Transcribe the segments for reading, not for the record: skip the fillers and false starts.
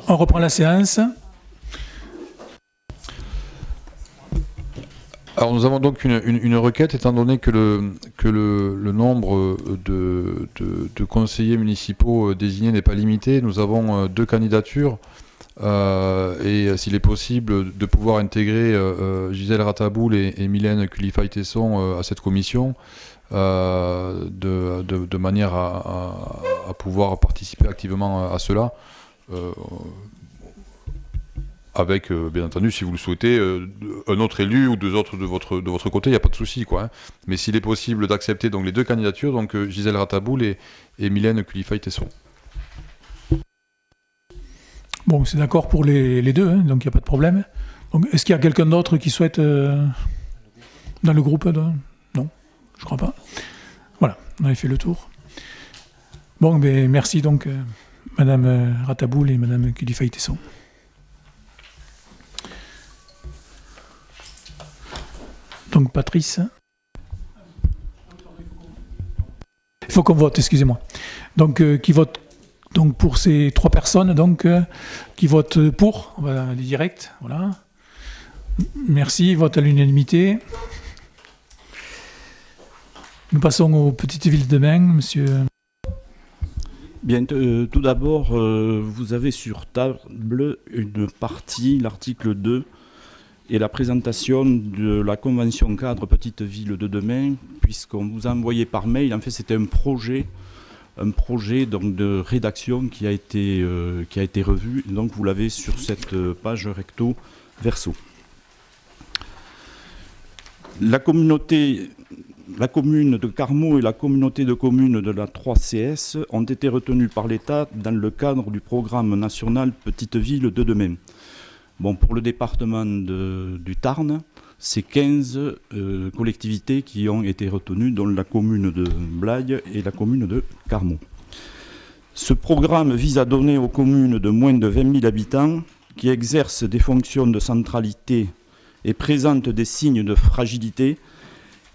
On reprend la séance. Alors nous avons donc une requête, étant donné que le nombre de conseillers municipaux désignés n'est pas limité. Nous avons 2 candidatures et s'il est possible de pouvoir intégrer Gisèle Rataboul et Mylène Culifaille-Tesson à cette commission, de manière à pouvoir participer activement à cela. Avec, bien entendu, si vous le souhaitez, un autre élu ou 2 autres de votre côté, il n'y a pas de souci, quoi. Hein. Mais s'il est possible d'accepter donc les 2 candidatures, donc Gisèle Rataboul et Mylène Culifaille-Tesson. Bon, c'est d'accord pour les 2, hein, donc il n'y a pas de problème. Donc, est-ce qu'il y a quelqu'un d'autre qui souhaite dans le groupe Non, je ne crois pas. Voilà, on avait fait le tour. Bon, ben, merci donc, Madame Rataboul et Madame Culifaille-Tesson. Donc Patrice. Il faut qu'on vote, excusez-moi. Donc qui vote donc pour ces 3 personnes, donc qui votent pour, on va aller direct, voilà. Merci, vote à l'unanimité. Nous passons aux petites villes de Maine, monsieur. Bien, tout d'abord, vous avez sur table une partie, l'article 2, et la présentation de la convention cadre Petite Ville de demain, puisqu'on vous a envoyé par mail, en fait c'était un projet donc, de rédaction qui a été revu, donc vous l'avez sur cette page recto verso. La commune de Carmaux et la communauté de communes de la 3CS ont été retenues par l'État dans le cadre du programme national Petite Ville de demain. Bon, pour le département du Tarn, c'est 15 collectivités qui ont été retenues, dont la commune de Blaye et la commune de Carmaux. Ce programme vise à donner aux communes de moins de 20 000 habitants qui exercent des fonctions de centralité et présentent des signes de fragilité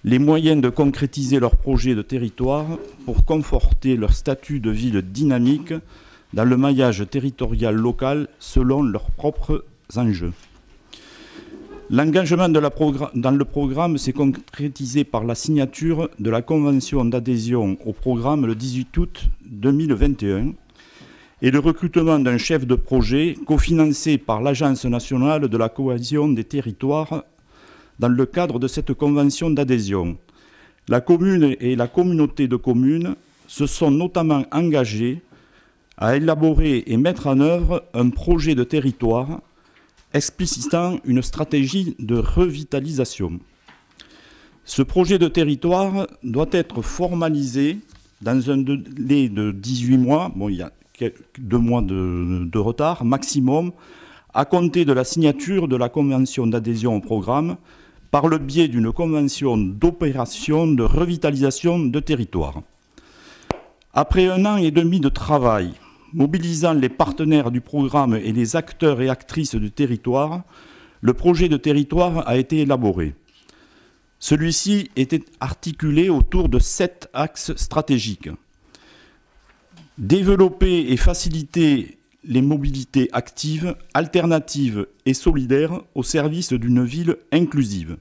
les moyens de concrétiser leurs projets de territoire pour conforter leur statut de ville dynamique dans le maillage territorial local selon leurs propres enjeux. L'engagement dans le programme s'est concrétisé par la signature de la convention d'adhésion au programme le 18 août 2021 et le recrutement d'un chef de projet cofinancé par l'Agence nationale de la cohésion des territoires dans le cadre de cette convention d'adhésion. La commune et la communauté de communes se sont notamment engagées à élaborer et mettre en œuvre un projet de territoire explicitant une stratégie de revitalisation. Ce projet de territoire doit être formalisé dans un délai de 18 mois, bon, il y a 2 mois de retard maximum, à compter de la signature de la convention d'adhésion au programme, par le biais d'une convention d'opération de revitalisation de territoire. Après 1 an et demi de travail, mobilisant les partenaires du programme et les acteurs et actrices du territoire, le projet de territoire a été élaboré. Celui-ci était articulé autour de 7 axes stratégiques. Développer et faciliter les mobilités actives, alternatives et solidaires au service d'une ville inclusive.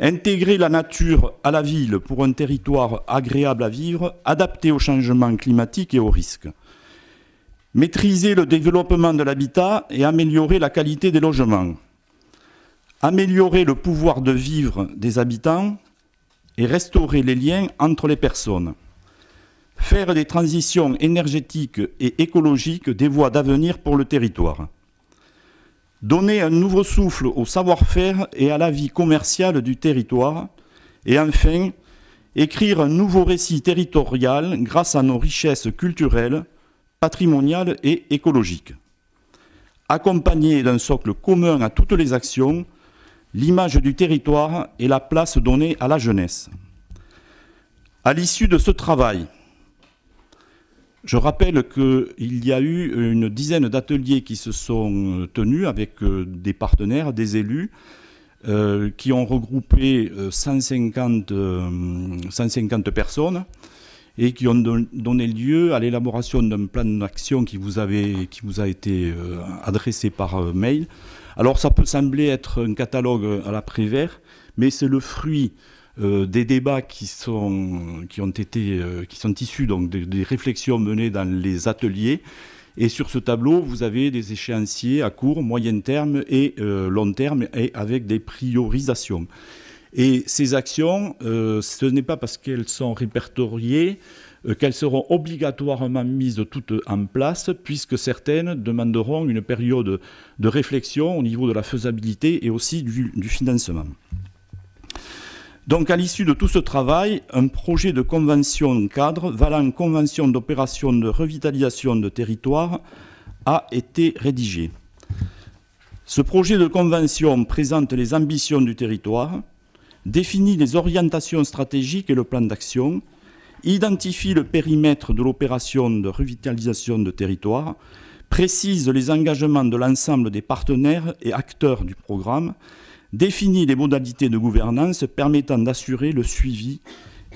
Intégrer la nature à la ville pour un territoire agréable à vivre, adapté au changement climatique et aux risques. Maîtriser le développement de l'habitat et améliorer la qualité des logements. Améliorer le pouvoir de vivre des habitants et restaurer les liens entre les personnes. Faire des transitions énergétiques et écologiques des voies d'avenir pour le territoire. Donner un nouveau souffle au savoir-faire et à la vie commerciale du territoire. Et enfin, écrire un nouveau récit territorial grâce à nos richesses culturelles, patrimoniales et écologiques. Accompagner d'un socle commun à toutes les actions, l'image du territoire et la place donnée à la jeunesse. À l'issue de ce travail, je rappelle qu'il y a eu une dizaine d'ateliers qui se sont tenus avec des partenaires, des élus, qui ont regroupé 150 personnes et qui ont donné lieu à l'élaboration d'un plan d'action qui vous a été adressé par mail. Alors ça peut sembler être un catalogue à la Prévert, mais c'est le fruit des débats qui sont issus donc des réflexions menées dans les ateliers. Et sur ce tableau, vous avez des échéanciers à court, moyen terme et long terme, et avec des priorisations. Et ces actions, ce n'est pas parce qu'elles sont répertoriées qu'elles seront obligatoirement mises toutes en place, puisque certaines demanderont une période de réflexion au niveau de la faisabilité et aussi du financement. Donc, à l'issue de tout ce travail, un projet de convention cadre valant convention d'opération de revitalisation de territoire a été rédigé. Ce projet de convention présente les ambitions du territoire, définit les orientations stratégiques et le plan d'action, identifie le périmètre de l'opération de revitalisation de territoire, précise les engagements de l'ensemble des partenaires et acteurs du programme, définit les modalités de gouvernance permettant d'assurer le suivi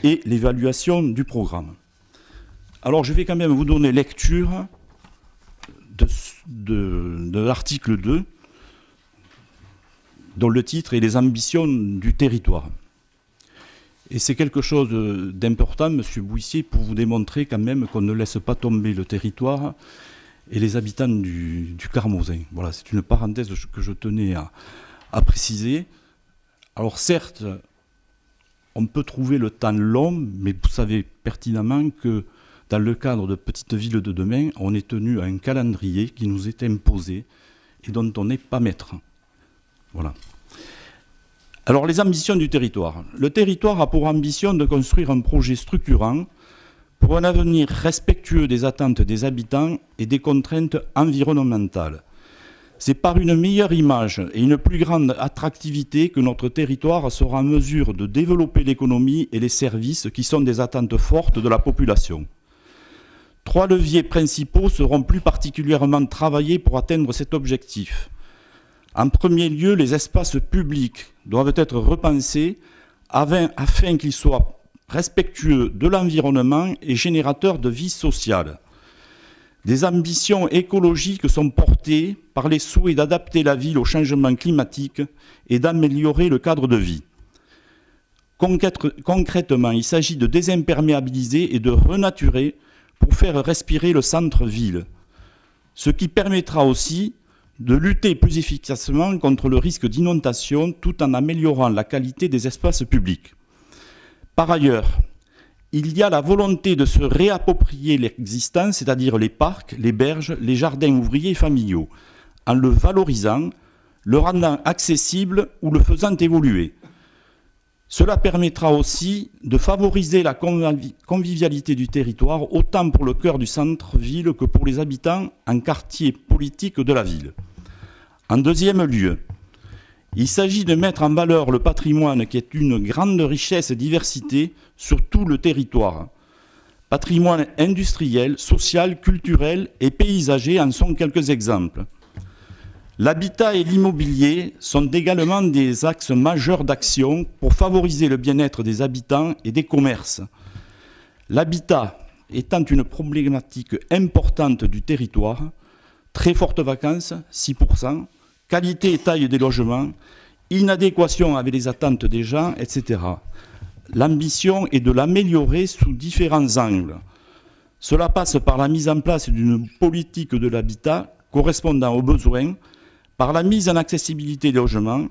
et l'évaluation du programme. Alors je vais quand même vous donner lecture de l'article 2, dont le titre est « Les ambitions du territoire ». Et c'est quelque chose d'important, Monsieur Bouissier, pour vous démontrer quand même qu'on ne laisse pas tomber le territoire et les habitants du Carmozin. Voilà, c'est une parenthèse que je tenais à préciser. Alors certes, on peut trouver le temps long, mais vous savez pertinemment que dans le cadre de Petites Villes de demain, on est tenu à un calendrier qui nous est imposé et dont on n'est pas maître. Voilà. Alors les ambitions du territoire. Le territoire a pour ambition de construire un projet structurant pour un avenir respectueux des attentes des habitants et des contraintes environnementales. C'est par une meilleure image et une plus grande attractivité que notre territoire sera en mesure de développer l'économie et les services qui sont des attentes fortes de la population. 3 leviers principaux seront plus particulièrement travaillés pour atteindre cet objectif. En premier lieu, les espaces publics doivent être repensés afin qu'ils soient respectueux de l'environnement et générateurs de vie sociale. Des ambitions écologiques sont portées par les souhaits d'adapter la ville au changement climatique et d'améliorer le cadre de vie. Concrètement, il s'agit de désimperméabiliser et de renaturer pour faire respirer le centre-ville, ce qui permettra aussi de lutter plus efficacement contre le risque d'inondation tout en améliorant la qualité des espaces publics. Par ailleurs, il y a la volonté de se réapproprier l'existant, c'est-à-dire les parcs, les berges, les jardins ouvriers et familiaux, en le valorisant, le rendant accessible ou le faisant évoluer. Cela permettra aussi de favoriser la convivialité du territoire, autant pour le cœur du centre-ville que pour les habitants en quartier politique de la ville. En deuxième lieu, il s'agit de mettre en valeur le patrimoine qui est une grande richesse et diversité sur tout le territoire. Patrimoine industriel, social, culturel et paysager en sont quelques exemples. L'habitat et l'immobilier sont également des axes majeurs d'action pour favoriser le bien-être des habitants et des commerces. L'habitat étant une problématique importante du territoire, très forte vacance, 6%, qualité et taille des logements, inadéquation avec les attentes des gens, etc. L'ambition est de l'améliorer sous différents angles. Cela passe par la mise en place d'une politique de l'habitat correspondant aux besoins, par la mise en accessibilité des logements,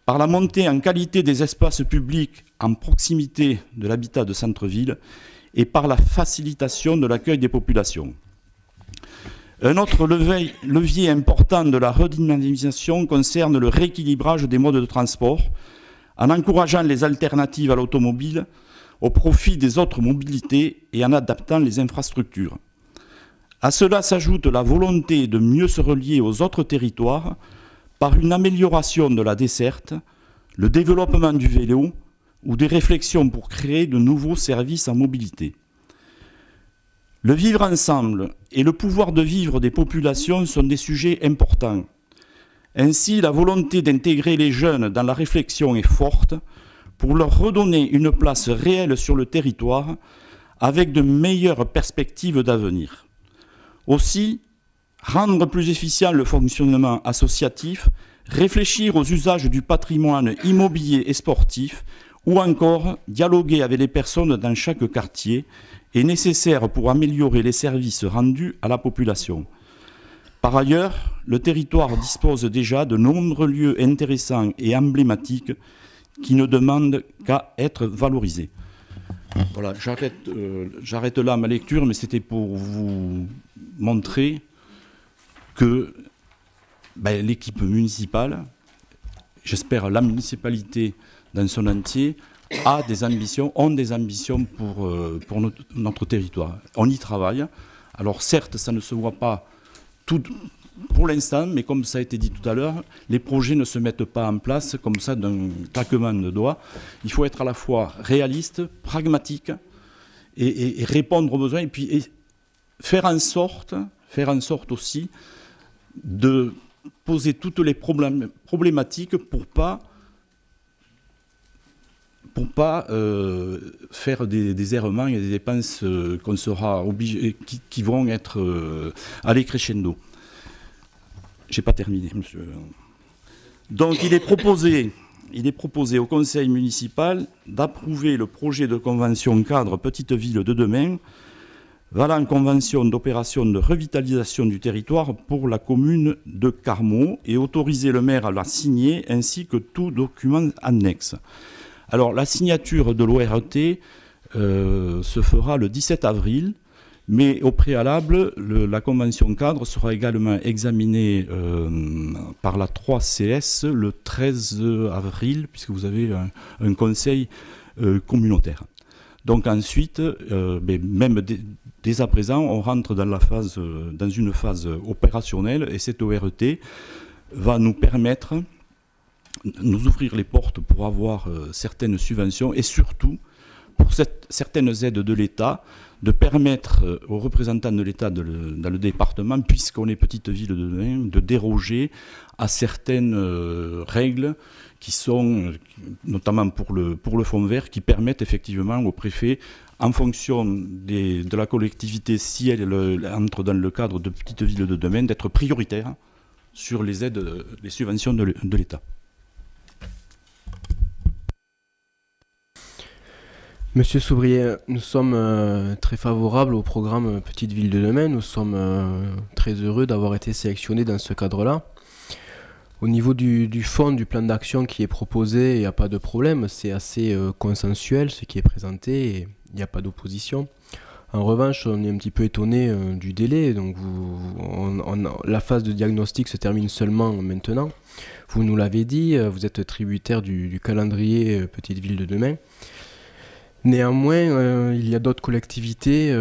par la montée en qualité des espaces publics en proximité de l'habitat de centre-ville et par la facilitation de l'accueil des populations. Un autre levier important de la redynamisation concerne le rééquilibrage des modes de transport en encourageant les alternatives à l'automobile au profit des autres mobilités et en adaptant les infrastructures. À cela s'ajoute la volonté de mieux se relier aux autres territoires par une amélioration de la desserte, le développement du vélo ou des réflexions pour créer de nouveaux services en mobilité. Le vivre ensemble et le pouvoir de vivre des populations sont des sujets importants. Ainsi, la volonté d'intégrer les jeunes dans la réflexion est forte pour leur redonner une place réelle sur le territoire avec de meilleures perspectives d'avenir. Aussi, rendre plus efficient le fonctionnement associatif, réfléchir aux usages du patrimoine immobilier et sportif, ou encore dialoguer avec les personnes dans chaque quartier est nécessaire pour améliorer les services rendus à la population. Par ailleurs, le territoire dispose déjà de nombreux lieux intéressants et emblématiques qui ne demandent qu'à être valorisés. Voilà, j'arrête là ma lecture, mais c'était pour vous montrer que l'équipe municipale, j'espère la municipalité dans son entier, ont des ambitions pour notre territoire. On y travaille. Alors certes, ça ne se voit pas tout pour l'instant, mais comme ça a été dit tout à l'heure, les projets ne se mettent pas en place comme ça d'un claquement de doigts. Il faut être à la fois réaliste, pragmatique et répondre aux besoins, et puis faire en sorte aussi de poser toutes les problématiques pour pas faire des errements et des dépenses qu'on sera obligé, qui vont être aller crescendo. J'ai pas terminé, monsieur. Donc il est proposé au conseil municipal d'approuver le projet de convention cadre Petite Ville de demain, valant convention d'opération de revitalisation du territoire pour la commune de Carmaux, et autoriser le maire à la signer ainsi que tout document annexe. Alors la signature de l'ORT se fera le 17 avril, mais au préalable, la convention cadre sera également examinée par la 3CS le 13 avril, puisque vous avez un conseil communautaire. Donc ensuite, même dès à présent, on rentre dans une phase opérationnelle, et cette ORT va nous permettre nous ouvrir les portes pour avoir certaines subventions, et surtout pour certaines aides de l'État, de permettre aux représentants de l'État dans le département, puisqu'on est petite ville de demain, de déroger à certaines règles qui sont, notamment pour le fonds vert, qui permettent effectivement au préfet, en fonction de la collectivité, si elle entre dans le cadre de petite ville de demain, d'être prioritaire sur les aides, les subventions de l'État. Monsieur Soubrier, nous sommes très favorables au programme Petite Ville de demain. Nous sommes très heureux d'avoir été sélectionnés dans ce cadre-là. Au niveau du fond du plan d'action qui est proposé, il n'y a pas de problème. C'est assez consensuel ce qui est présenté et il n'y a pas d'opposition. En revanche, on est un petit peu étonné du délai. Donc la phase de diagnostic se termine seulement maintenant. Vous nous l'avez dit, vous êtes tributaire du calendrier Petite Ville de demain. Néanmoins, il y a d'autres collectivités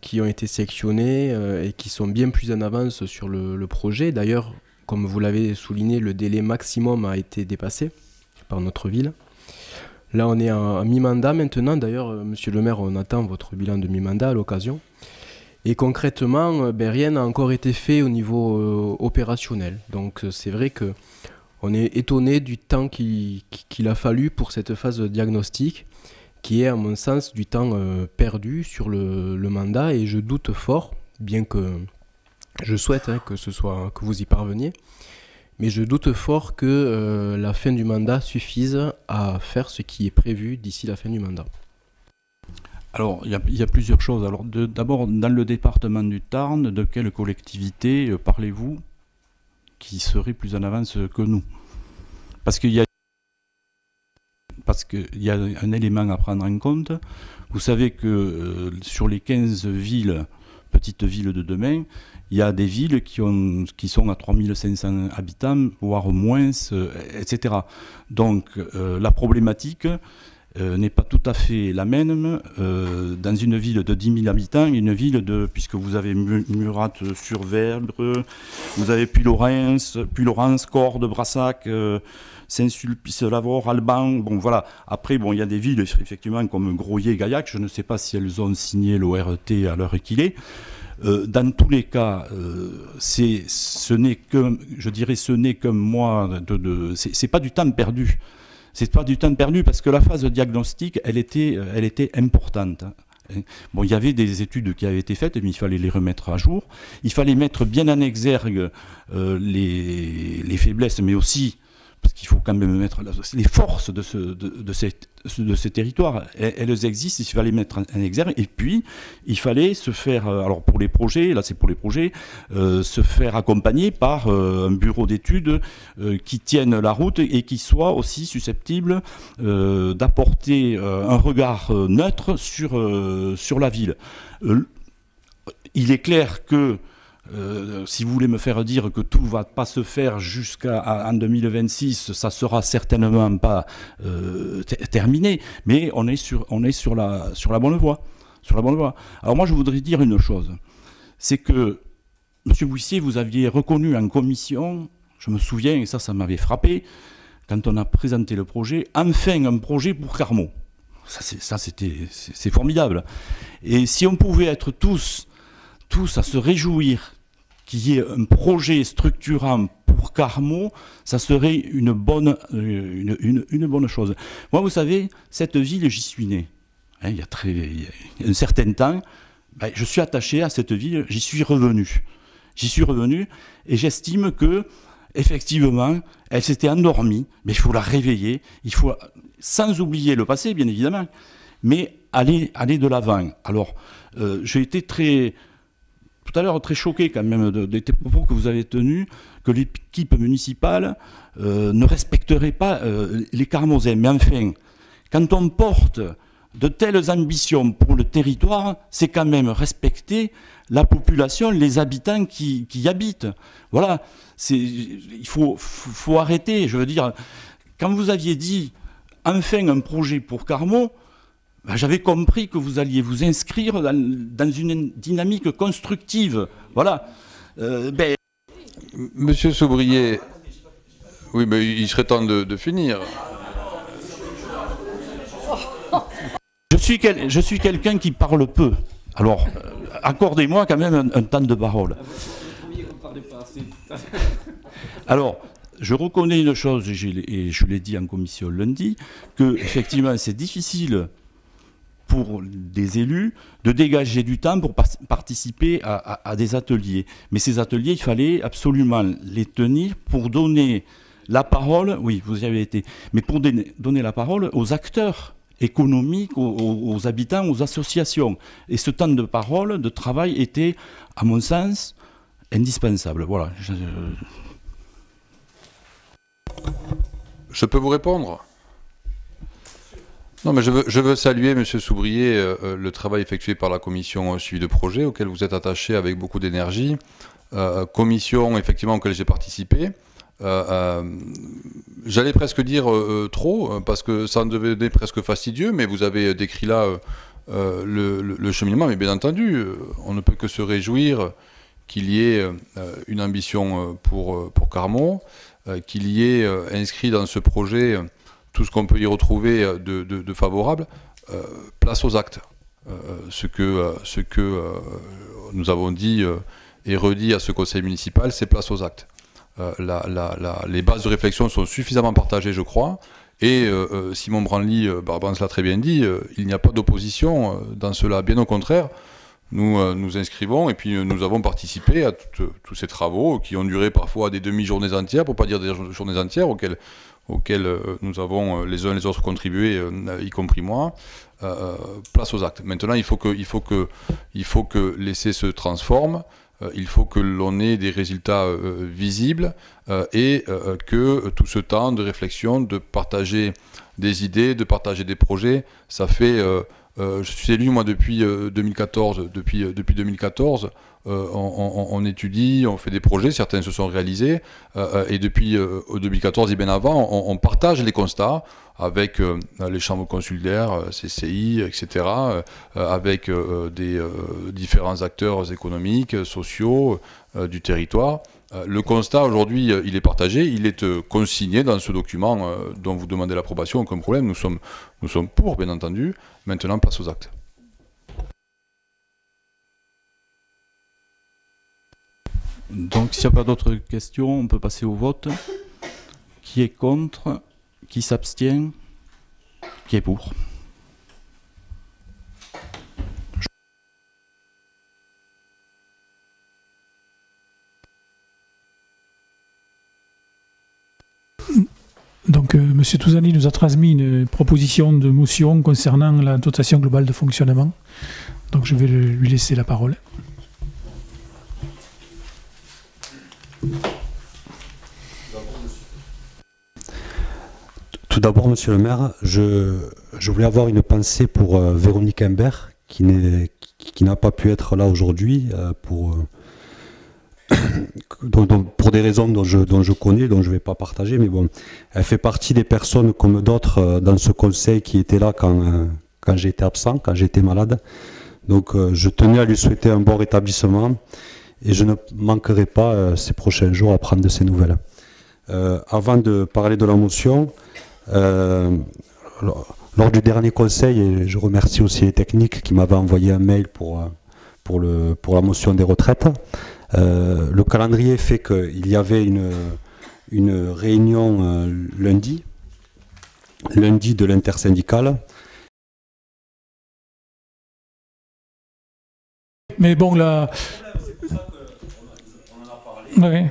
qui ont été sélectionnées et qui sont bien plus en avance sur le projet. D'ailleurs, comme vous l'avez souligné, le délai maximum a été dépassé par notre ville. Là, on est à mi-mandat maintenant. D'ailleurs, monsieur le maire, on attend votre bilan de mi-mandat à l'occasion. Et concrètement, rien n'a encore été fait au niveau opérationnel. Donc c'est vrai qu'on est étonné du temps qu'il a fallu pour cette phase de diagnostic, qui est à mon sens du temps perdu sur le mandat, et je doute fort, bien que je souhaite que vous y parveniez, mais je doute fort que la fin du mandat suffise à faire ce qui est prévu d'ici la fin du mandat. Alors, il y a plusieurs choses. Alors, d'abord, dans le département du Tarn, de quelle collectivité parlez-vous qui serait plus en avance que nous? Parce qu'il y a un élément à prendre en compte. Vous savez que sur les 15 villes, petites villes de demain, il y a des villes qui sont à 3500 habitants, voire moins, etc. Donc la problématique n'est pas tout à fait la même dans une ville de 10 000 habitants, une ville puisque vous avez Murat-sur-Verbre, vous avez Puylaurens, Cordes, Brassac, Saint-Sulpice-Lavore, Alban, bon voilà. Après, bon, il y a des villes, effectivement, comme Groyer, Gaillac, je ne sais pas si elles ont signé l'ORT à l'heure qu'il est. Dans tous les cas, ce n'est qu'un mois c'est pas du temps perdu. C'est pas du temps perdu parce que la phase diagnostique, elle était importante. Bon, il y avait des études qui avaient été faites, mais il fallait les remettre à jour. Il fallait mettre bien en exergue les faiblesses, mais aussi, parce qu'il faut quand même mettre les forces de ces territoires. Elles existent, il fallait mettre en exergue. Et puis, il fallait se faire, alors pour les projets, là c'est pour les projets, se faire accompagner par un bureau d'études qui tienne la route et qui soit aussi susceptible d'apporter un regard neutre sur la ville. Il est clair que si vous voulez me faire dire que tout ne va pas se faire jusqu'en 2026, ça sera certainement pas terminé, mais on est sur la bonne voie. Alors moi, je voudrais dire une chose, c'est que, M. Bouissier, vous aviez reconnu en commission, je me souviens, et ça m'avait frappé, quand on a présenté le projet, enfin un projet pour Carmaux. C'est formidable. Et si on pouvait être tous à se réjouir qu'il y ait un projet structurant pour Carmaux, ça serait une bonne chose. Moi, vous savez, cette ville, j'y suis né. Hein, il y a un certain temps, je suis attaché à cette ville, j'y suis revenu. Et j'estime que, effectivement, elle s'était endormie, mais il faut la réveiller, sans oublier le passé, bien évidemment, mais aller de l'avant. Alors, j'ai été tout à l'heure très choqué quand même des propos que vous avez tenus, que l'équipe municipale ne respecterait pas les Carmausiens. Mais enfin, quand on porte de telles ambitions pour le territoire, c'est quand même respecter la population, les habitants qui y habitent. Voilà, il faut arrêter. Je veux dire, quand vous aviez dit enfin un projet pour Carmaux, j'avais compris que vous alliez vous inscrire dans une dynamique constructive. Voilà. Monsieur Soubrier, oui, mais il serait temps de finir. Je suis quelqu'un qui parle peu. Alors, accordez-moi quand même un temps de parole. Alors, je reconnais une chose, et je l'ai dit en commission lundi, que effectivement c'est difficile pour des élus de dégager du temps pour participer à des ateliers. Mais ces ateliers, il fallait absolument les tenir pour donner la parole, oui, vous y avez été, mais pour donner la parole aux acteurs économiques, aux habitants, aux associations. Et ce temps de parole, de travail était, à mon sens, indispensable. Voilà. Je peux vous répondre ? Non, mais je veux saluer, M. Soubrier, le travail effectué par la commission suivi de projet, auquel vous êtes attaché avec beaucoup d'énergie. Commission, effectivement, auquel j'ai participé. J'allais presque dire trop, parce que ça en devenait presque fastidieux, mais vous avez décrit là le cheminement. Mais bien entendu, on ne peut que se réjouir qu'il y ait une ambition pour Carmaux, qu'il y ait inscrit dans ce projet tout ce qu'on peut y retrouver de favorable. Place aux actes. Ce que nous avons dit et redit à ce conseil municipal, c'est place aux actes. Les bases de réflexion sont suffisamment partagées, je crois, et Simon Branly-Barbans l'a très bien dit, il n'y a pas d'opposition dans cela, bien au contraire. Nous nous inscrivons et puis nous avons participé à tous ces travaux qui ont duré parfois des demi-journées entières, pour ne pas dire des journées entières, auxquelles nous avons les uns les autres contribué, y compris moi. Place aux actes. Maintenant, il faut que l'essai se transforme. Il faut que l'on ait des résultats visibles et que tout ce temps de réflexion, de partager des idées, de partager des projets, ça fait... je suis élu, moi, depuis 2014. Depuis 2014, on étudie, on fait des projets, certains se sont réalisés, et depuis 2014 et bien avant, on partage les constats avec les chambres consulaires, CCI, etc., avec des différents acteurs économiques, sociaux du territoire. Le constat, aujourd'hui, il est partagé, il est consigné dans ce document dont vous demandez l'approbation, aucun problème, nous sommes pour, bien entendu. Maintenant, place aux actes. Donc, s'il n'y a pas d'autres questions, on peut passer au vote. Qui est contre? Qui s'abstient? Qui est pour? Donc M. Touzani nous a transmis une proposition de motion concernant la dotation globale de fonctionnement. Donc je vais lui laisser la parole. Tout d'abord, Monsieur le maire, je voulais avoir une pensée pour Véronique Imbert, qui n'a pas pu être là aujourd'hui pour des raisons dont je connais, dont je ne vais pas partager, mais bon, elle fait partie des personnes comme d'autres dans ce conseil qui étaient là quand j'étais absent, quand j'étais malade. Donc je tenais à lui souhaiter un bon rétablissement et je ne manquerai pas ces prochains jours à prendre de ses nouvelles. Avant de parler de la motion, lors du dernier conseil, et je remercie aussi les techniques qui m'avaient envoyé un mail pour la motion des retraites, le calendrier fait qu'il y avait une réunion lundi de l'intersyndicale. Mais bon, là... Oui.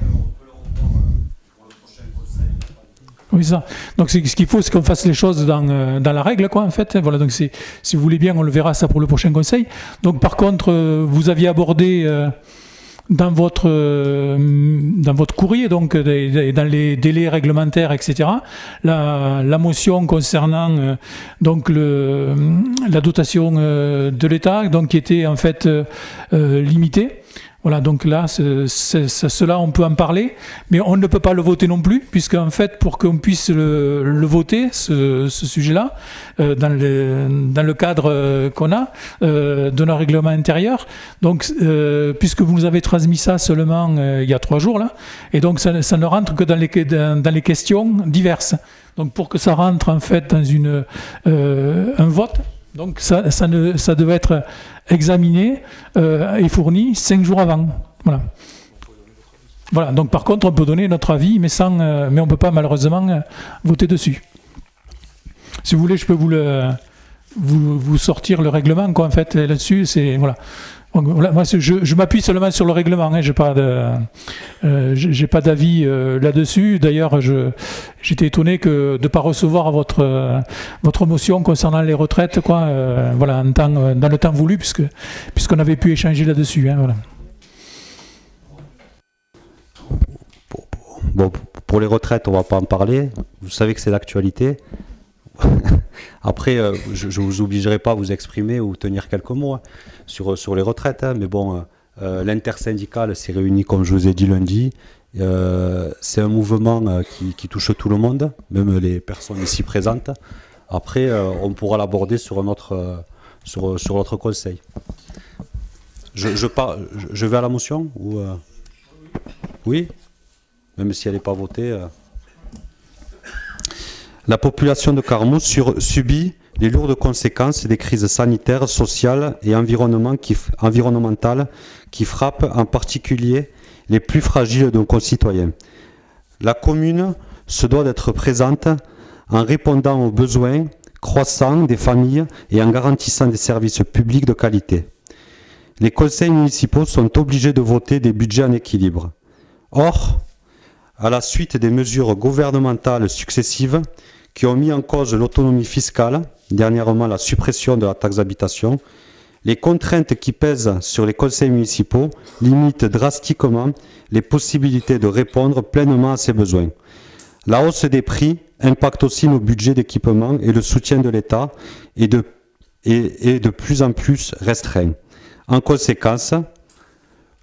Oui, ça. Donc ce qu'il faut, c'est qu'on fasse les choses dans la règle, quoi, en fait. Voilà, donc si vous voulez bien, on le verra ça pour le prochain conseil. Donc par contre, vous aviez abordé dans votre courrier, donc dans les délais réglementaires, etc., la motion concernant donc la dotation de l'État, donc qui était en fait limitée. Voilà, donc là, cela, on peut en parler, mais on ne peut pas le voter non plus, puisque en fait, pour qu'on puisse le voter, ce sujet-là, dans le cadre qu'on a de nos règlements intérieurs, donc puisque vous nous avez transmis ça seulement il y a 3 jours, là, et donc ça ne rentre que dans les questions diverses. Donc pour que ça rentre en fait dans un vote, donc ça devait être examiné et fourni 5 jours avant. Voilà. Voilà. Donc par contre, on peut donner notre avis, mais on ne peut pas malheureusement voter dessus. Si vous voulez, je peux vous sortir le règlement, quoi, en fait, là-dessus. C'est voilà. Donc, voilà, moi, je m'appuie seulement sur le règlement. Hein, j'ai pas d'avis là-dessus. D'ailleurs, j'étais étonné de ne pas recevoir votre motion concernant les retraites, quoi. Voilà, dans le temps voulu, puisqu'on avait pu échanger là-dessus. Hein, voilà. Bon, pour les retraites, on ne va pas en parler. Vous savez que c'est l'actualité. Après, je ne vous obligerai pas à vous exprimer ou tenir quelques mots sur les retraites. Hein, mais bon, l'intersyndicale s'est réunie, comme je vous ai dit, lundi. C'est un mouvement qui touche tout le monde, même les personnes ici présentes. Après, on pourra l'aborder sur notre conseil. Je vais à la motion ou oui, même si elle n'est pas votée. La population de Carmaux subit les lourdes conséquences des crises sanitaires, sociales et environnementales qui frappent en particulier les plus fragiles de nos concitoyens. La commune se doit d'être présente en répondant aux besoins croissants des familles et en garantissant des services publics de qualité. Les conseils municipaux sont obligés de voter des budgets en équilibre. Or, à la suite des mesures gouvernementales successives qui ont mis en cause l'autonomie fiscale, dernièrement la suppression de la taxe d'habitation, les contraintes qui pèsent sur les conseils municipaux limitent drastiquement les possibilités de répondre pleinement à ces besoins. La hausse des prix impacte aussi nos budgets d'équipement et le soutien de l'État est de plus en plus restreint. En conséquence,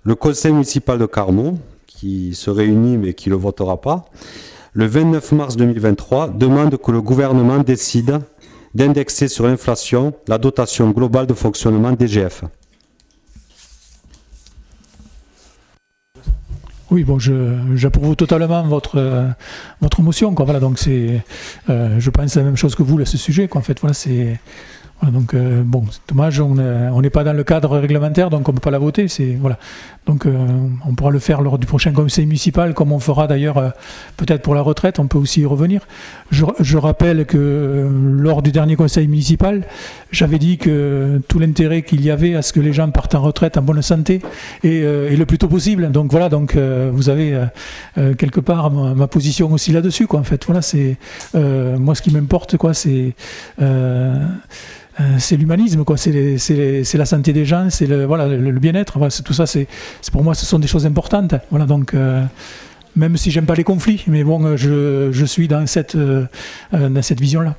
le conseil municipal de Carmaux, qui se réunit mais qui ne le votera pas, le 29 mars 2023, demande que le gouvernement décide d'indexer sur l'inflation la dotation globale de fonctionnement DGF. Oui, bon, j'approuve totalement votre motion, quoi. Voilà, donc je pense la même chose que vous à ce sujet, quoi. En fait, voilà, Voilà, donc bon, c'est dommage, on n'est pas dans le cadre réglementaire, donc on ne peut pas la voter. Voilà. Donc on pourra le faire lors du prochain conseil municipal, comme on fera d'ailleurs peut-être pour la retraite, on peut aussi y revenir. Je rappelle que lors du dernier conseil municipal, j'avais dit que tout l'intérêt qu'il y avait à ce que les gens partent en retraite en bonne santé et le plus tôt possible. Donc voilà, donc vous avez quelque part ma position aussi là-dessus, quoi. En fait, voilà, c'est moi ce qui m'importe, quoi, c'est l'humanisme, quoi. C'est la santé des gens, c'est le bien-être. Voilà, tout ça, c'est pour moi, ce sont des choses importantes. Voilà, donc même si j'aime pas les conflits, mais bon, je suis dans cette vision-là.